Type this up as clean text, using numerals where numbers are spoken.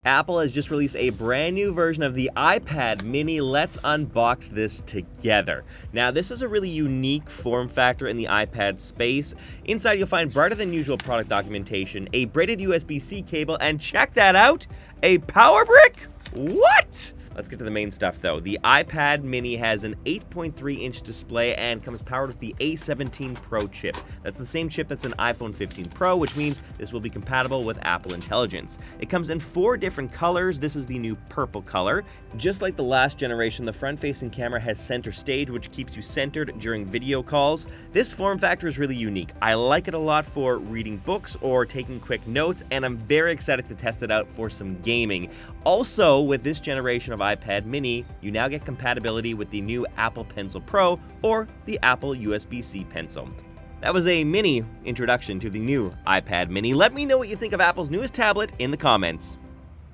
Apple has just released a brand new version of the iPad mini. Let's unbox this together. Now, this is a really unique form factor in the iPad space. Inside, you'll find brighter than usual product documentation, a braided USB-C cable, and check that out, a power brick? What? Let's get to the main stuff though. The iPad mini has an 8.3-inch display and comes powered with the A17 Pro chip. That's the same chip that's an iPhone 15 Pro, which means this will be compatible with Apple Intelligence. It comes in 4 different colors. This is the new purple color. Just like the last generation, the front-facing camera has center stage, which keeps you centered during video calls. This form factor is really unique. I like it a lot for reading books or taking quick notes, and I'm very excited to test it out for some gaming. Also, with this generation of iPad mini, you now get compatibility with the new Apple Pencil Pro or the Apple USB-C Pencil. That was a mini introduction to the new iPad mini. Let me know what you think of Apple's newest tablet in the comments.